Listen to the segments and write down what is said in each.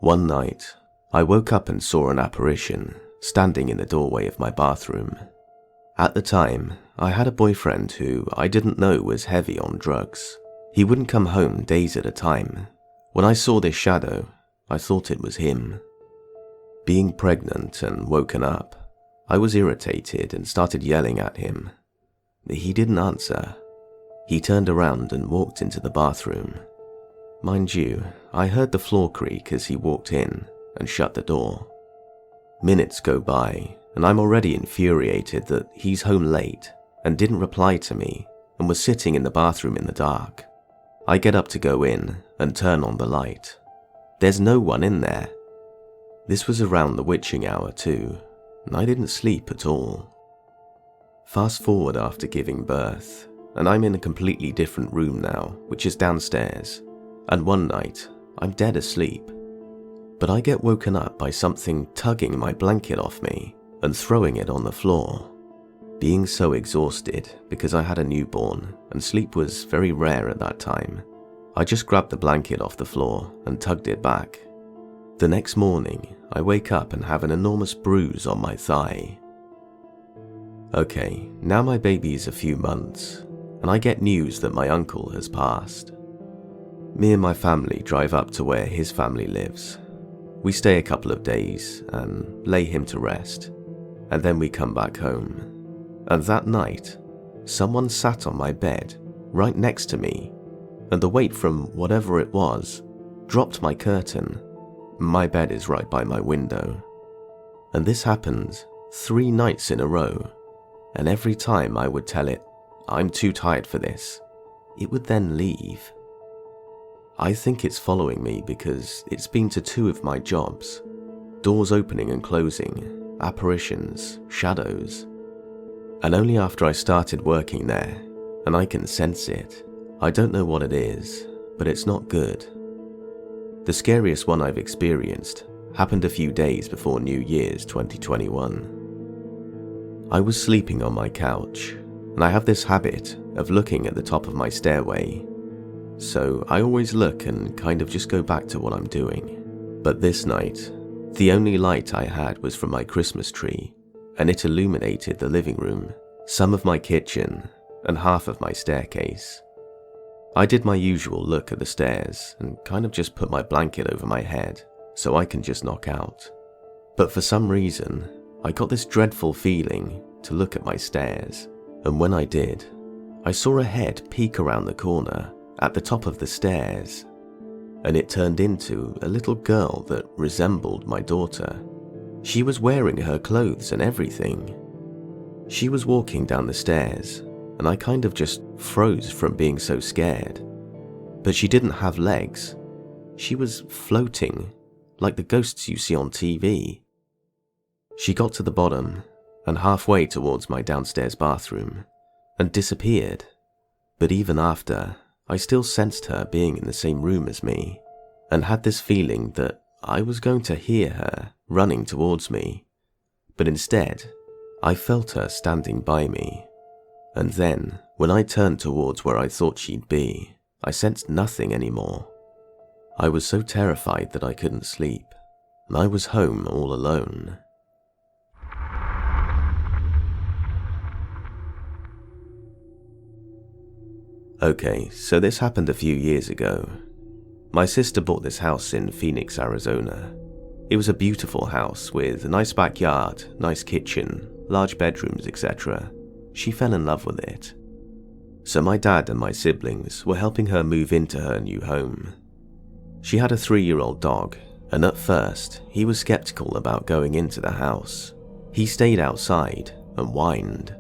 One night, I woke up and saw an apparition standing in the doorway of my bathroom. At the time, I had a boyfriend who I didn't know was heavy on drugs. He wouldn't come home days at a time. When I saw this shadow, I thought it was him. Being pregnant and woken up, I was irritated and started yelling at him. He didn't answer. He turned around and walked into the bathroom. Mind you, I heard the floor creak as he walked in and shut the door. Minutes go by, and I'm already infuriated that he's home late and didn't reply to me and was sitting in the bathroom in the dark. I get up to go in and turn on the light. There's no one in there. This was around the witching hour too, and I didn't sleep at all. Fast forward after giving birth, and I'm in a completely different room now, which is downstairs, and one night, I'm dead asleep. But I get woken up by something tugging my blanket off me and throwing it on the floor. Being so exhausted because I had a newborn and sleep was very rare at that time, I just grabbed the blanket off the floor and tugged it back. The next morning, I wake up and have an enormous bruise on my thigh. Okay, now my baby is a few months, and I get news that my uncle has passed. Me and my family drive up to where his family lives. We stay a couple of days and lay him to rest, and then we come back home. And that night, someone sat on my bed right next to me, and the weight from whatever it was dropped my curtain. My bed is right by my window. And this happened 3 nights in a row, and every time I would tell it, "I'm too tired for this," it would then leave. I think it's following me because it's been to 2 of my jobs. Doors opening and closing, apparitions, shadows. And only after I started working there, and I can sense it. I don't know what it is, but it's not good. The scariest one I've experienced happened a few days before New Year's 2021. I was sleeping on my couch, and I have this habit of looking at the top of my stairway. So I always look and kind of just go back to what I'm doing. But this night, the only light I had was from my Christmas tree, and it illuminated the living room, some of my kitchen, and half of my staircase. I did my usual look at the stairs and kind of just put my blanket over my head so I can just knock out. But for some reason, I got this dreadful feeling to look at my stairs, and when I did, I saw a head peek around the corner at the top of the stairs, and it turned into a little girl that resembled my daughter. She was wearing her clothes and everything. She was walking down the stairs, and I kind of just froze from being so scared. But she didn't have legs. She was floating, like the ghosts you see on TV. She got to the bottom, and halfway towards my downstairs bathroom, and disappeared. But even after, I still sensed her being in the same room as me, and had this feeling that I was going to hear her running towards me. But instead, I felt her standing by me. And then, when I turned towards where I thought she'd be, I sensed nothing anymore. I was so terrified that I couldn't sleep, and I was home all alone. Okay, so this happened a few years ago. My sister bought this house in Phoenix, Arizona. It was a beautiful house with a nice backyard, nice kitchen, large bedrooms, etc. She fell in love with it. So my dad and my siblings were helping her move into her new home. She had a 3-year-old dog, and at first, he was skeptical about going into the house. He stayed outside and whined.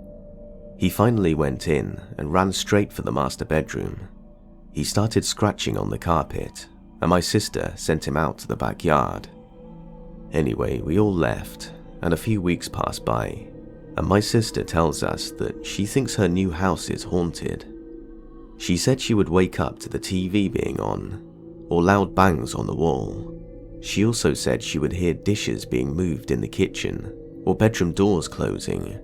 He finally went in and ran straight for the master bedroom. He started scratching on the carpet, and my sister sent him out to the backyard. Anyway, we all left, and a few weeks passed by, and my sister tells us that she thinks her new house is haunted. She said she would wake up to the TV being on, or loud bangs on the wall. She also said she would hear dishes being moved in the kitchen, or bedroom doors closing.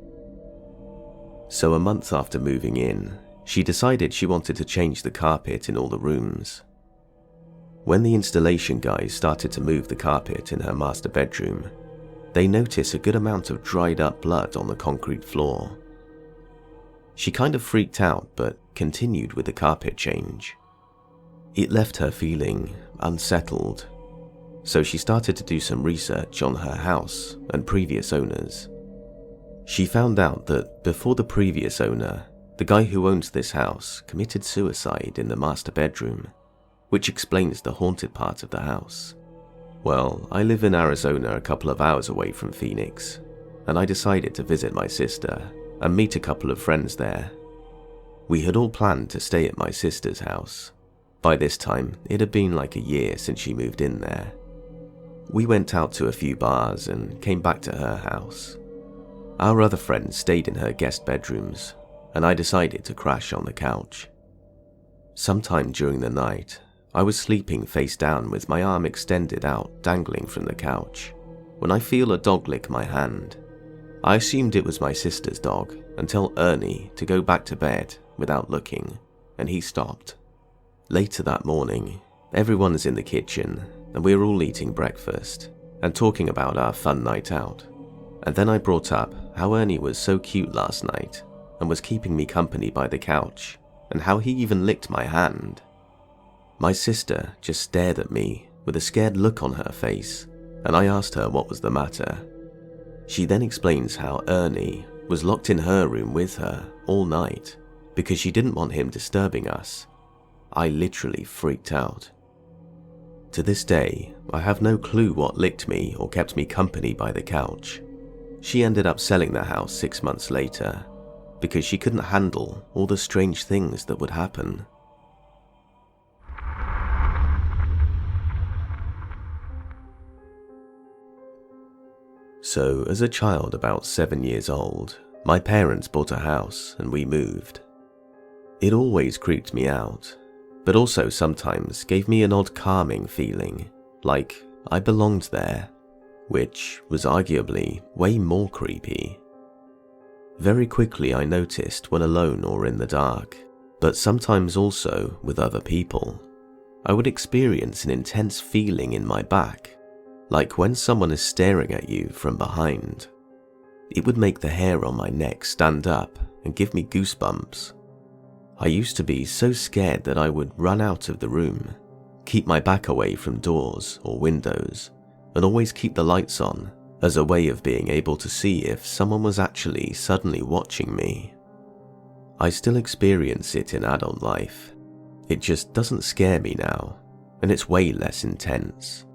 So a month after moving in, she decided she wanted to change the carpet in all the rooms. When the installation guys started to move the carpet in her master bedroom, they noticed a good amount of dried up blood on the concrete floor. She kind of freaked out but continued with the carpet change. It left her feeling unsettled, so she started to do some research on her house and previous owners. She found out that before the previous owner, the guy who owns this house committed suicide in the master bedroom, which explains the haunted part of the house. Well, I live in Arizona a couple of hours away from Phoenix, and I decided to visit my sister and meet a couple of friends there. We had all planned to stay at my sister's house. By this time, it had been like a year since she moved in there. We went out to a few bars and came back to her house. Our other friends stayed in her guest bedrooms, and I decided to crash on the couch. Sometime during the night, I was sleeping face down with my arm extended out, dangling from the couch, when I feel a dog lick my hand. I assumed it was my sister's dog and tell Ernie to go back to bed without looking, and he stopped. Later that morning, everyone is in the kitchen and we're all eating breakfast and talking about our fun night out. And then I brought up how Ernie was so cute last night and was keeping me company by the couch, and how he even licked my hand. My sister just stared at me with a scared look on her face, and I asked her what was the matter. She then explains how Ernie was locked in her room with her all night because she didn't want him disturbing us. I literally freaked out. To this day, I have no clue what licked me or kept me company by the couch. She ended up selling the house 6 months later because she couldn't handle all the strange things that would happen. So, as a child about 7 years old, my parents bought a house and we moved. It always creeped me out, but also sometimes gave me an odd calming feeling, like I belonged there, which was arguably way more creepy. Very quickly I noticed when alone or in the dark, but sometimes also with other people, I would experience an intense feeling in my back, like when someone is staring at you from behind. It would make the hair on my neck stand up and give me goosebumps. I used to be so scared that I would run out of the room, keep my back away from doors or windows, and always keep the lights on as a way of being able to see if someone was actually suddenly watching me. I still experience it in adult life. It just doesn't scare me now, and it's way less intense.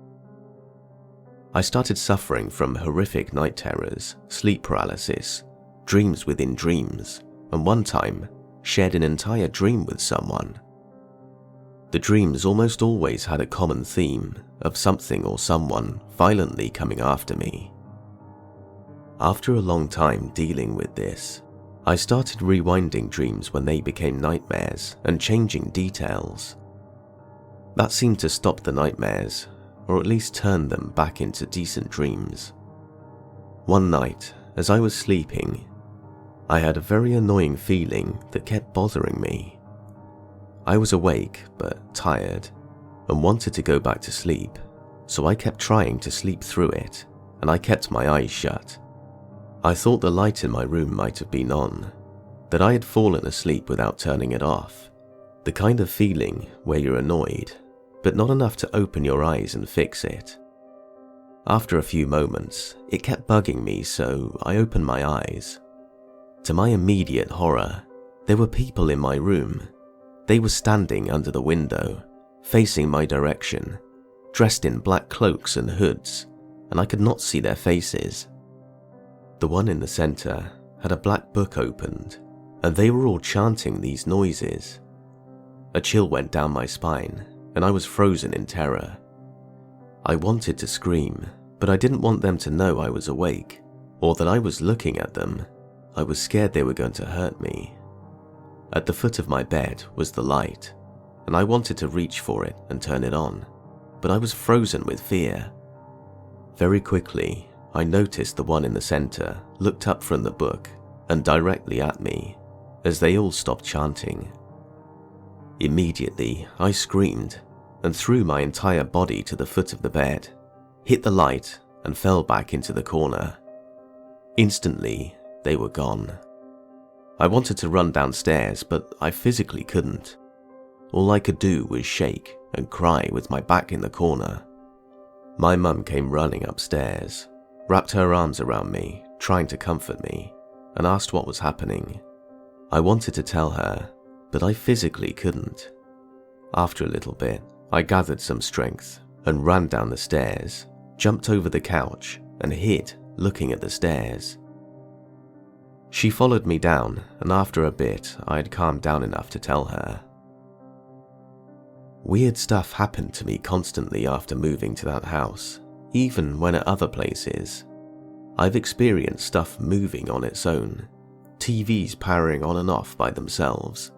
I started suffering from horrific night terrors, sleep paralysis, dreams within dreams, and one time shared an entire dream with someone. The dreams almost always had a common theme of something or someone violently coming after me. After a long time dealing with this, I started rewinding dreams when they became nightmares and changing details. That seemed to stop the nightmares, or at least turn them back into decent dreams. One night, as I was sleeping, I had a very annoying feeling that kept bothering me. I was awake but tired and wanted to go back to sleep, so I kept trying to sleep through it, and I kept my eyes shut. I thought the light in my room might have been on, that I had fallen asleep without turning it off, the kind of feeling where you're annoyed, but not enough to open your eyes and fix it. After a few moments, it kept bugging me, so I opened my eyes. To my immediate horror, there were people in my room. They were standing under the window, facing my direction, dressed in black cloaks and hoods, and I could not see their faces. The one in the center had a black book opened, and they were all chanting these noises. A chill went down my spine, and I was frozen in terror. I wanted to scream, but I didn't want them to know I was awake, or that I was looking at them. I was scared they were going to hurt me. At the foot of my bed was the light, and I wanted to reach for it and turn it on, but I was frozen with fear. Very quickly, I noticed the one in the center looked up from the book and directly at me, as they all stopped chanting. Immediately, I screamed, and threw my entire body to the foot of the bed, hit the light, and fell back into the corner. Instantly, they were gone. I wanted to run downstairs, but I physically couldn't. All I could do was shake and cry with my back in the corner. My mum came running upstairs, wrapped her arms around me, trying to comfort me, and asked what was happening. I wanted to tell her, but I physically couldn't. After a little bit, I gathered some strength and ran down the stairs, jumped over the couch, and hid, looking at the stairs. She followed me down, and after a bit, I had calmed down enough to tell her. Weird stuff happened to me constantly after moving to that house, even when at other places. I've experienced stuff moving on its own, TVs powering on and off by themselves,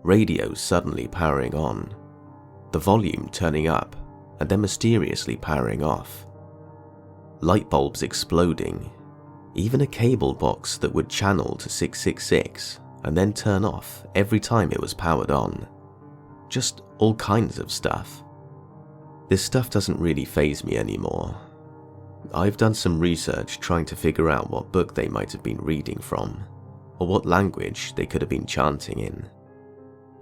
radios suddenly powering on, the volume turning up and then mysteriously powering off, light bulbs exploding, even a cable box that would channel to 666 and then turn off every time it was powered on. Just all kinds of stuff. This stuff doesn't really faze me anymore. I've done some research trying to figure out what book they might have been reading from, or what language they could have been chanting in.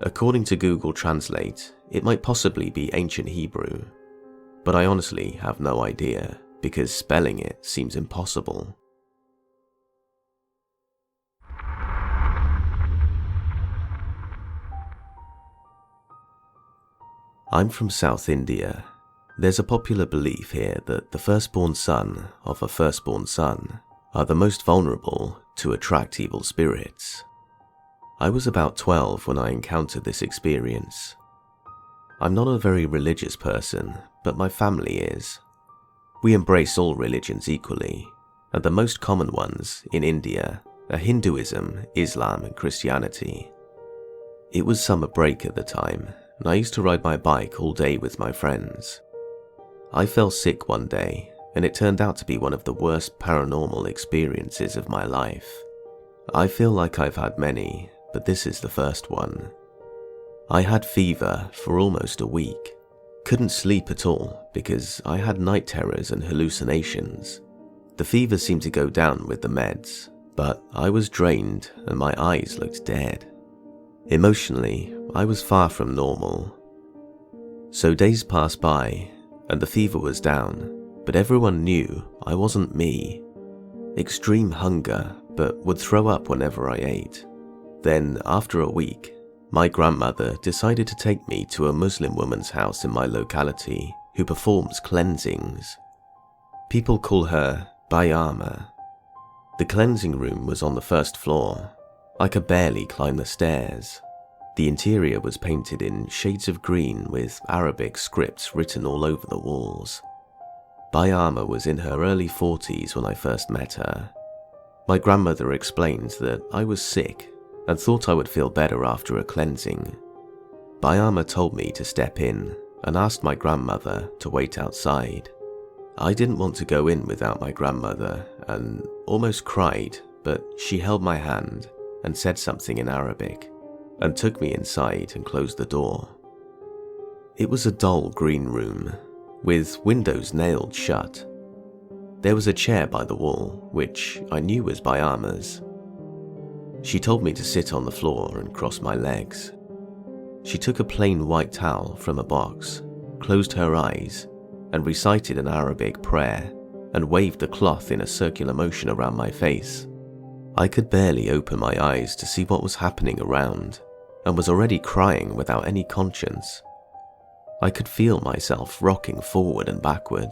According to Google Translate, it might possibly be ancient Hebrew, but I honestly have no idea because spelling it seems impossible. I'm from South India. There's a popular belief here that the firstborn son of a firstborn son are the most vulnerable to attract evil spirits. I was about 12 when I encountered this experience. I'm not a very religious person, but my family is. We embrace all religions equally, and the most common ones in India are Hinduism, Islam, and Christianity. It was summer break at the time, and I used to ride my bike all day with my friends. I fell sick one day, and it turned out to be one of the worst paranormal experiences of my life. I feel like I've had many, but this is the first one. I had fever for almost a week. Couldn't sleep at all because I had night terrors and hallucinations. The fever seemed to go down with the meds, but I was drained and my eyes looked dead. Emotionally, I was far from normal. So days passed by, and the fever was down, but everyone knew I wasn't me. Extreme hunger, but would throw up whenever I ate. Then, after a week, my grandmother decided to take me to a Muslim woman's house in my locality who performs cleansings. People call her Bayama. The cleansing room was on the first floor. I could barely climb the stairs. The interior was painted in shades of green with Arabic scripts written all over the walls. Bayama was in her early 40s when I first met her. My grandmother explained that I was sick and thought I would feel better after a cleansing. Bayama told me to step in and asked my grandmother to wait outside. I didn't want to go in without my grandmother and almost cried, but she held my hand and said something in Arabic and took me inside and closed the door. It was a dull green room with windows nailed shut. There was a chair by the wall, which I knew was Bayama's. She told me to sit on the floor and cross my legs. She took a plain white towel from a box, closed her eyes, and recited an Arabic prayer and waved the cloth in a circular motion around my face. I could barely open my eyes to see what was happening around and was already crying without any conscience. I could feel myself rocking forward and backward.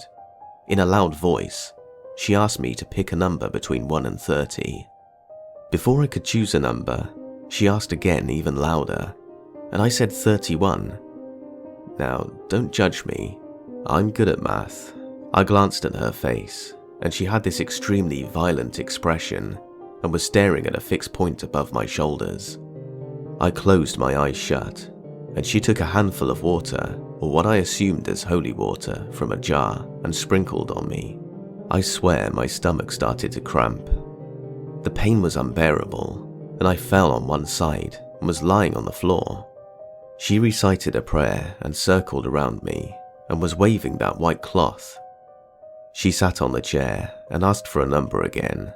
In a loud voice, she asked me to pick a number between 1 and 30. Before I could choose a number, she asked again even louder, and I said 31. Now, don't judge me. I'm good at math. I glanced at her face, and she had this extremely violent expression and was staring at a fixed point above my shoulders. I closed my eyes shut, and she took a handful of water, or what I assumed as holy water, from a jar and sprinkled on me. I swear my stomach started to cramp. The pain was unbearable, and I fell on one side and was lying on the floor. She recited a prayer and circled around me and was waving that white cloth. She sat on the chair and asked for a number again.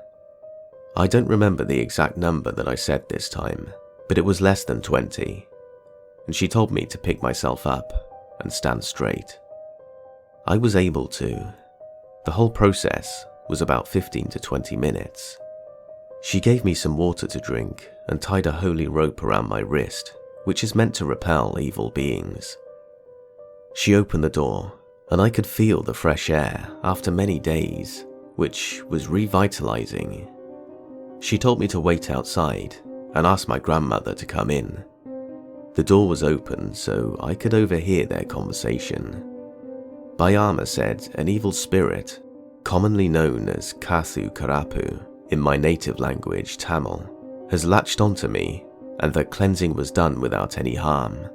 I don't remember the exact number that I said this time, but it was less than 20, and she told me to pick myself up and stand straight. I was able to. The whole process was about 15 to 20 minutes. She gave me some water to drink and tied a holy rope around my wrist, which is meant to repel evil beings. She opened the door, and I could feel the fresh air after many days, which was revitalizing. She told me to wait outside and asked my grandmother to come in. The door was open so I could overhear their conversation. Bayama said an evil spirit, commonly known as Kathu Karapu in my native language Tamil, has latched onto me and that cleansing was done without any harm.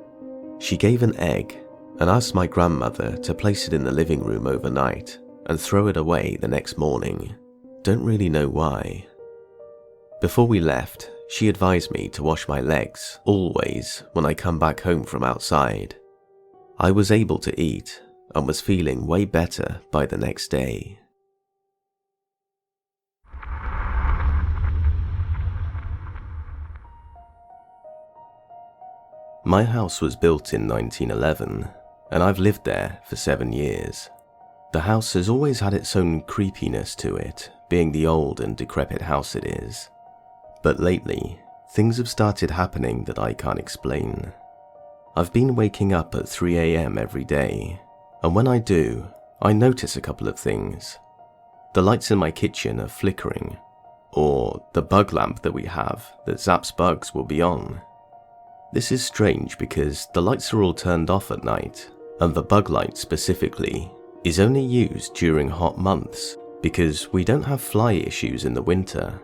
She gave an egg and asked my grandmother to place it in the living room overnight and throw it away the next morning. Don't really know why. Before we left, she advised me to wash my legs always when I come back home from outside. I was able to eat and was feeling way better by the next day. My house was built in 1911, and I've lived there for 7 years. The house has always had its own creepiness to it, being the old and decrepit house it is. But lately, things have started happening that I can't explain. I've been waking up at 3 AM every day, and when I do, I notice a couple of things. The lights in my kitchen are flickering, or the bug lamp that we have that zaps bugs will be on. This is strange because the lights are all turned off at night, and the bug light specifically is only used during hot months because we don't have fly issues in the winter.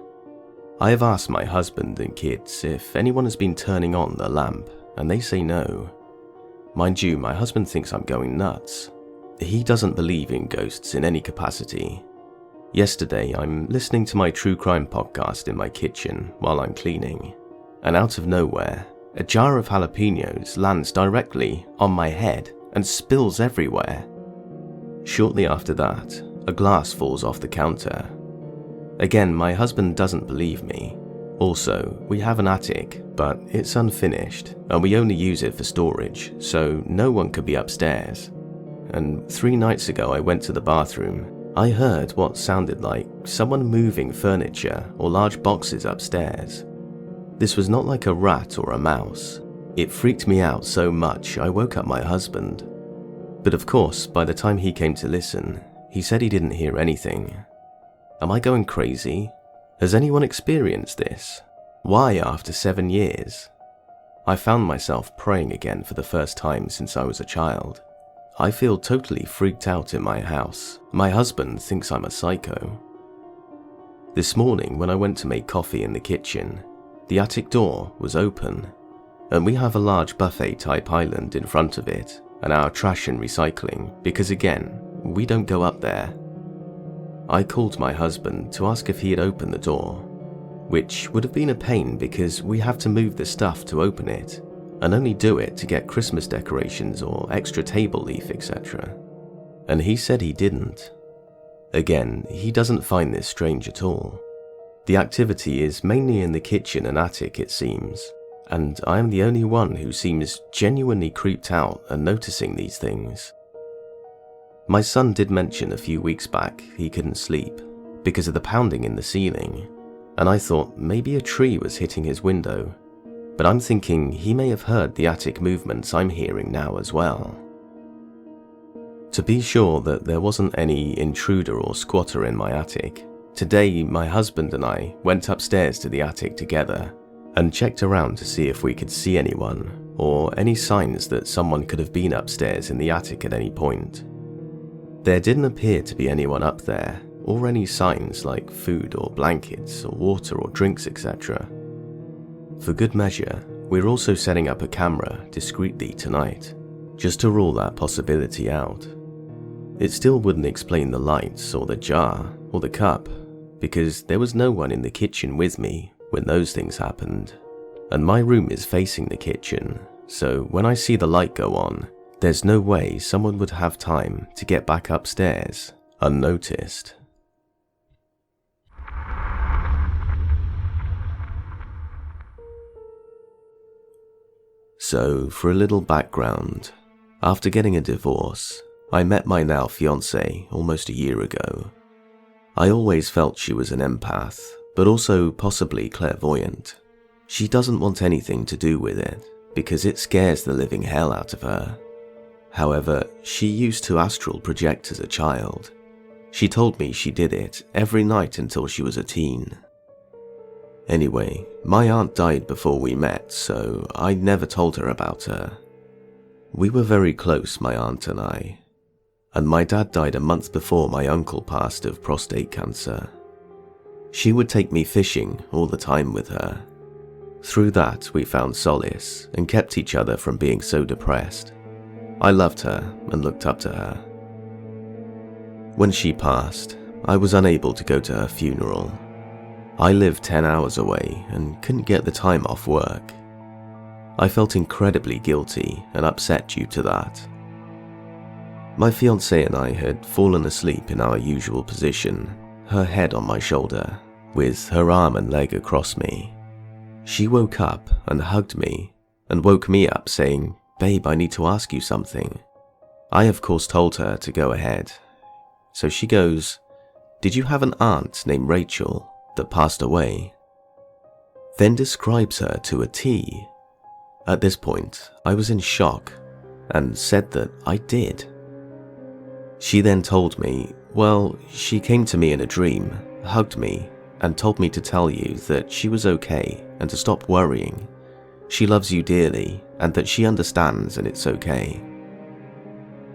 I have asked my husband and kids if anyone has been turning on the lamp, and they say no. Mind you, my husband thinks I'm going nuts. He doesn't believe in ghosts in any capacity. Yesterday, I'm listening to my true crime podcast in my kitchen while I'm cleaning, and out of nowhere, a jar of jalapenos lands directly on my head and spills everywhere. Shortly after that, a glass falls off the counter. Again, my husband doesn't believe me. Also, we have an attic, but it's unfinished, and we only use it for storage, so no one could be upstairs. And 3 nights ago I went to the bathroom. I heard what sounded like someone moving furniture or large boxes upstairs. This was not like a rat or a mouse. It freaked me out so much I woke up my husband. But of course, by the time he came to listen, he said he didn't hear anything. Am I going crazy? Has anyone experienced this? Why after 7 years? I found myself praying again for the first time since I was a child. I feel totally freaked out in my house. My husband thinks I'm a psycho. This morning when I went to make coffee in the kitchen, the attic door was open, and we have a large buffet-type island in front of it and our trash and recycling because again, we don't go up there. I called my husband to ask if he had opened the door, which would have been a pain because we have to move the stuff to open it and only do it to get Christmas decorations or extra table leaf, etc. And he said he didn't. Again, he doesn't find this strange at all. The activity is mainly in the kitchen and attic, it seems, and I am the only one who seems genuinely creeped out and noticing these things. My son did mention a few weeks back he couldn't sleep because of the pounding in the ceiling, and I thought maybe a tree was hitting his window, but I'm thinking he may have heard the attic movements I'm hearing now as well. To be sure that there wasn't any intruder or squatter in my attic, today my husband and I went upstairs to the attic together and checked around to see if we could see anyone or any signs that someone could have been upstairs in the attic at any point. There didn't appear to be anyone up there or any signs like food or blankets or water or drinks, etc. For good measure, we're also setting up a camera discreetly tonight, just to rule that possibility out. It still wouldn't explain the lights or the jar or the cup, because there was no one in the kitchen with me when those things happened, and my room is facing the kitchen, so when I see the light go on, there's no way someone would have time to get back upstairs unnoticed. So, for a little background, after getting a divorce, I met my now fiancée almost a year ago. I always felt she was an empath, but also possibly clairvoyant. She doesn't want anything to do with it, because it scares the living hell out of her. However, she used to astral project as a child. She told me she did it every night until she was a teen. Anyway, my aunt died before we met, so I never told her about her. We were very close, my aunt and I, and my dad died a month before my uncle passed of prostate cancer. She would take me fishing all the time with her. Through that, we found solace and kept each other from being so depressed. I loved her and looked up to her. When she passed, I was unable to go to her funeral. I lived 10 hours away and couldn't get the time off work. I felt incredibly guilty and upset due to that. My fiancée and I had fallen asleep in our usual position, her head on my shoulder, with her arm and leg across me. She woke up and hugged me and woke me up saying, "Babe, I need to ask you something." I of course told her to go ahead. So she goes, "Did you have an aunt named Rachel that passed away?" Then describes her to a T. At this point, I was in shock and said that I did. She then told me, "Well, she came to me in a dream, hugged me, and told me to tell you that she was okay and to stop worrying. She loves you dearly and that she understands and it's okay."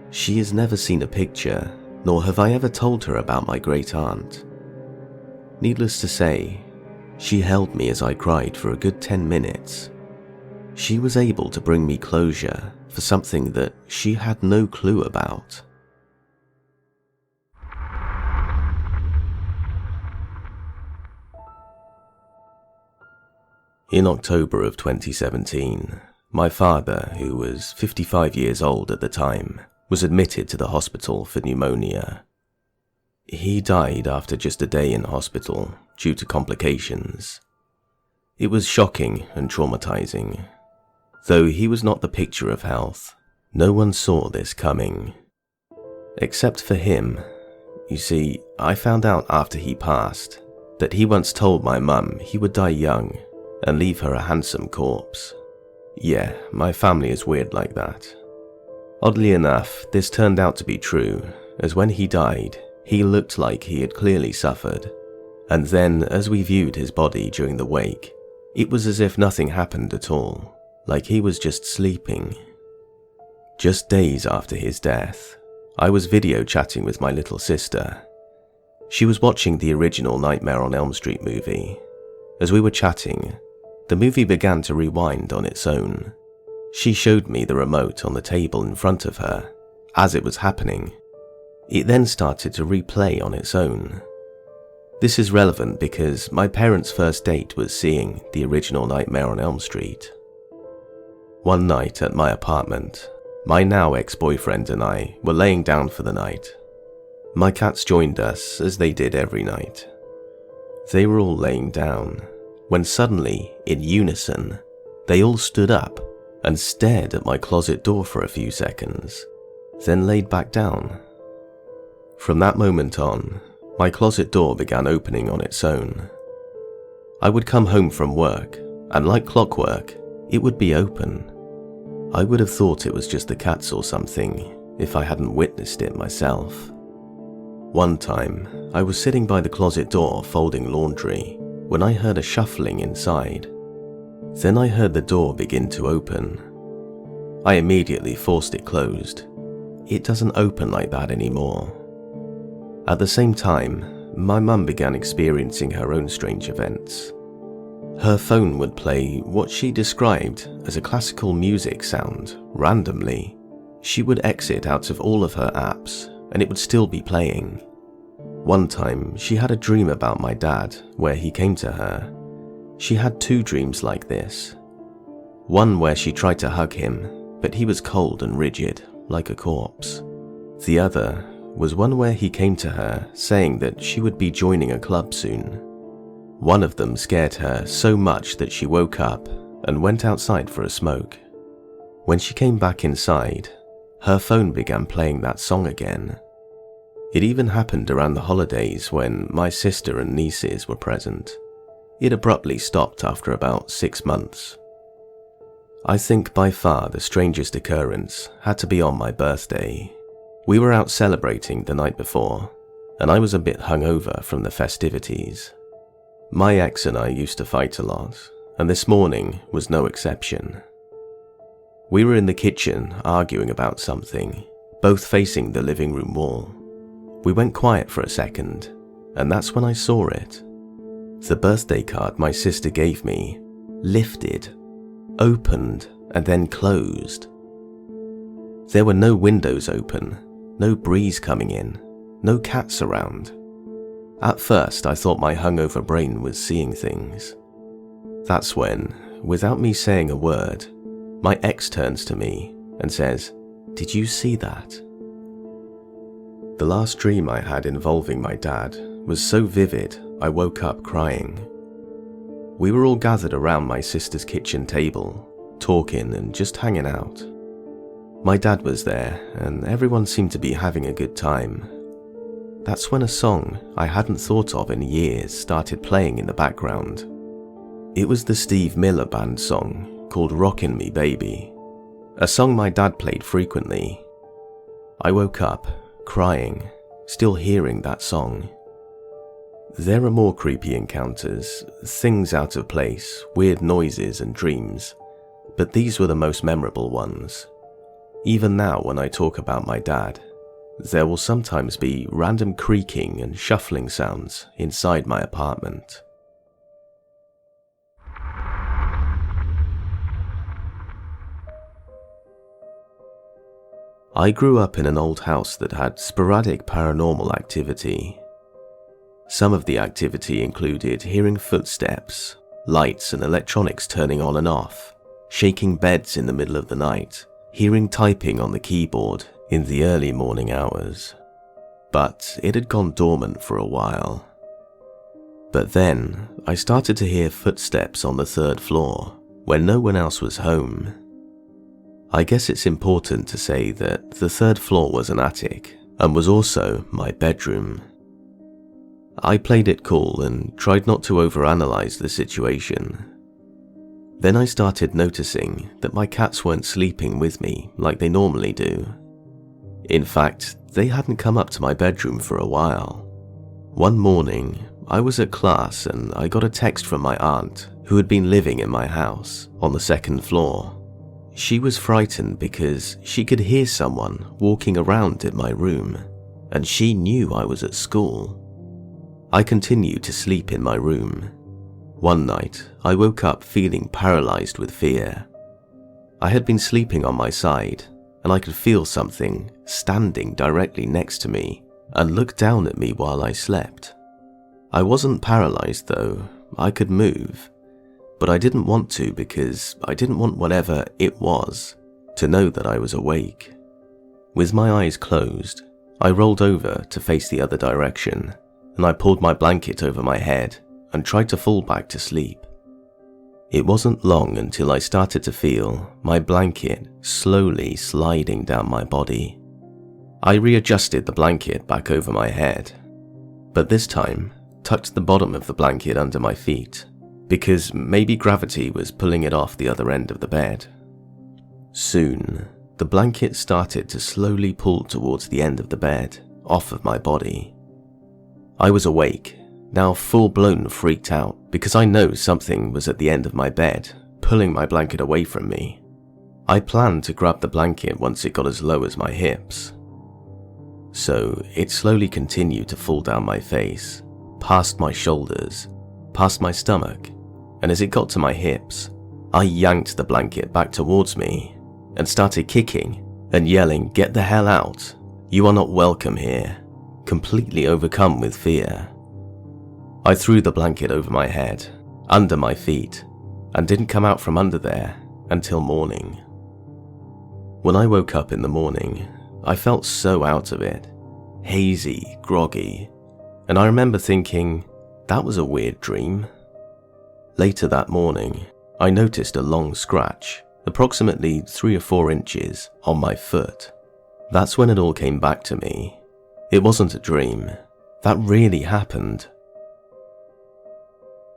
She has never seen a picture, nor have I ever told her about my great aunt. Needless to say, she held me as I cried for a good 10 minutes. She was able to bring me closure for something that she had no clue about. In October of 2017, my father, who was 55 years old at the time, was admitted to the hospital for pneumonia. He died after just a day in hospital due to complications. It was shocking and traumatizing. Though he was not the picture of health, no one saw this coming. Except for him. You see, I found out after he passed that he once told my mum he would die young and leave her a handsome corpse. Yeah, my family is weird like that. Oddly enough, this turned out to be true, as when he died, he looked like he had clearly suffered. And then, as we viewed his body during the wake, it was as if nothing happened at all, like he was just sleeping. Just days after his death, I was video chatting with my little sister. She was watching the original Nightmare on Elm Street movie. As we were chatting, the movie began to rewind on its own. She showed me the remote on the table in front of her. As it was happening, it then started to replay on its own. This is relevant because my parents' first date was seeing the original Nightmare on Elm Street. One night at my apartment, my now ex-boyfriend and I were laying down for the night. My cats joined us as they did every night. They were all laying down, when suddenly, in unison, they all stood up and stared at my closet door for a few seconds, then laid back down. From that moment on, my closet door began opening on its own. I would come home from work, and like clockwork, it would be open. I would have thought it was just the cats or something if I hadn't witnessed it myself. One time, I was sitting by the closet door folding laundry when I heard a shuffling inside. Then I heard the door begin to open. I immediately forced it closed. It doesn't open like that anymore. At the same time, my mum began experiencing her own strange events. Her phone would play what she described as a classical music sound randomly. She would exit out of all of her apps and it would still be playing. One time, she had a dream about my dad where he came to her. She had 2 dreams like this. One where she tried to hug him, but he was cold and rigid, like a corpse. The other was one where he came to her saying that she would be joining a club soon. One of them scared her so much that she woke up and went outside for a smoke. When she came back inside, her phone began playing that song again. It even happened around the holidays when my sister and nieces were present. It abruptly stopped after about 6 months. I think by far the strangest occurrence had to be on my birthday. We were out celebrating the night before, and I was a bit hungover from the festivities. My ex and I used to fight a lot, and this morning was no exception. We were in the kitchen arguing about something, both facing the living room wall. We went quiet for a second, and that's when I saw it. The birthday card my sister gave me lifted, opened, and then closed. There were no windows open, no breeze coming in, no cats around. At first, I thought my hungover brain was seeing things. That's when, without me saying a word, my ex turns to me and says, "Did you see that?" The last dream I had involving my dad was so vivid I woke up crying. We were all gathered around my sister's kitchen table, talking and just hanging out. My dad was there, and everyone seemed to be having a good time. That's when a song I hadn't thought of in years started playing in the background. It was the Steve Miller Band song called "Rockin' Me Baby," a song my dad played frequently. I woke up, crying, still hearing that song. There are more creepy encounters, things out of place, weird noises and dreams, but these were the most memorable ones. Even now when I talk about my dad, there will sometimes be random creaking and shuffling sounds inside my apartment. I grew up in an old house that had sporadic paranormal activity. Some of the activity included hearing footsteps, lights and electronics turning on and off, shaking beds in the middle of the night, hearing typing on the keyboard in the early morning hours. But it had gone dormant for a while. But then I started to hear footsteps on the 3rd floor when no one else was home. I guess it's important to say that the 3rd floor was an attic and was also my bedroom. I played it cool and tried not to overanalyze the situation. Then I started noticing that my cats weren't sleeping with me like they normally do. In fact, they hadn't come up to my bedroom for a while. One morning, I was at class and I got a text from my aunt, who had been living in my house on the 2nd floor. She was frightened because she could hear someone walking around in my room, and she knew I was at school. I continued to sleep in my room. One night, I woke up feeling paralyzed with fear. I had been sleeping on my side, and I could feel something standing directly next to me and look down at me while I slept. I wasn't paralyzed though, I could move, but I didn't want to because I didn't want whatever it was to know that I was awake. With my eyes closed, I rolled over to face the other direction, and I pulled my blanket over my head and tried to fall back to sleep. It wasn't long until I started to feel my blanket slowly sliding down my body. I readjusted the blanket back over my head, but this time tucked the bottom of the blanket under my feet, because maybe gravity was pulling it off the other end of the bed. Soon, the blanket started to slowly pull towards the end of the bed, off of my body. I was awake, now full-blown freaked out, because I know something was at the end of my bed, pulling my blanket away from me. I planned to grab the blanket once it got as low as my hips. So it slowly continued to fall down my face, past my shoulders, past my stomach, and as it got to my hips, I yanked the blanket back towards me and started kicking and yelling, "Get the hell out! You are not welcome here," completely overcome with fear. I threw the blanket over my head, under my feet, and didn't come out from under there until morning. When I woke up in the morning, I felt so out of it, hazy, groggy, and I remember thinking, that was a weird dream. Later that morning, I noticed a long scratch, approximately 3 or 4 inches, on my foot. That's when it all came back to me. It wasn't a dream. That really happened.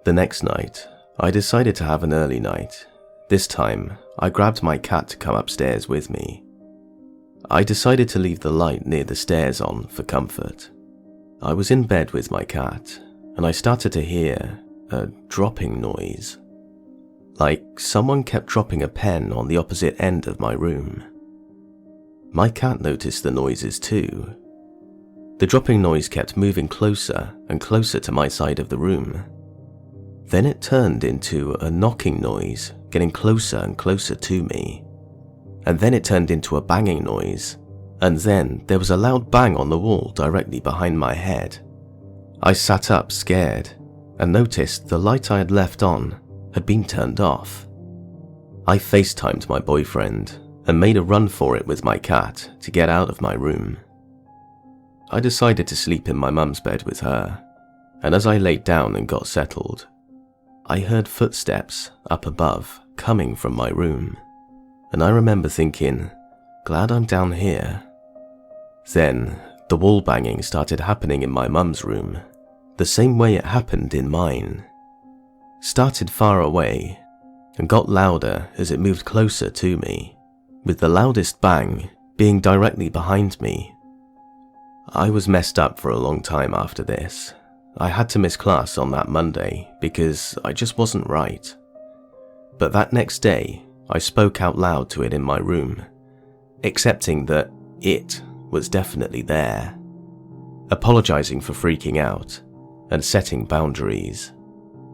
The next night, I decided to have an early night. This time, I grabbed my cat to come upstairs with me. I decided to leave the light near the stairs on for comfort. I was in bed with my cat, and I started to hear a dropping noise. Like someone kept dropping a pen on the opposite end of my room. My cat noticed the noises too. The dropping noise kept moving closer and closer to my side of the room. Then it turned into a knocking noise, getting closer and closer to me. And then it turned into a banging noise, and then there was a loud bang on the wall directly behind my head. I sat up scared and noticed the light I had left on had been turned off. I FaceTimed my boyfriend and made a run for it with my cat to get out of my room. I decided to sleep in my mum's bed with her, and as I laid down and got settled, I heard footsteps up above coming from my room, and I remember thinking, glad I'm down here. Then the wall banging started happening in my mum's room, the same way it happened in mine. Started far away and got louder as it moved closer to me, with the loudest bang being directly behind me. I was messed up for a long time after this. I had to miss class on that Monday because I just wasn't right. But that next day, I spoke out loud to it in my room, accepting that it was definitely there, apologizing for freaking out and setting boundaries,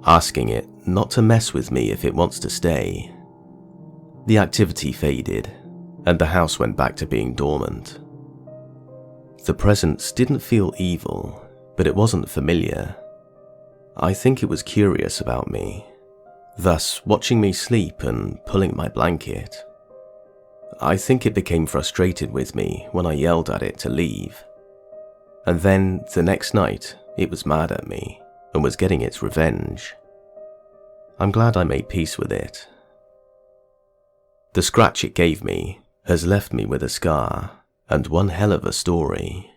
asking it not to mess with me if it wants to stay. The activity faded, and the house went back to being dormant. The presence didn't feel evil, but it wasn't familiar. I think it was curious about me, thus watching me sleep and pulling my blanket. I think it became frustrated with me when I yelled at it to leave. And then the next night, it was mad at me and was getting its revenge. I'm glad I made peace with it. The scratch it gave me has left me with a scar and one hell of a story.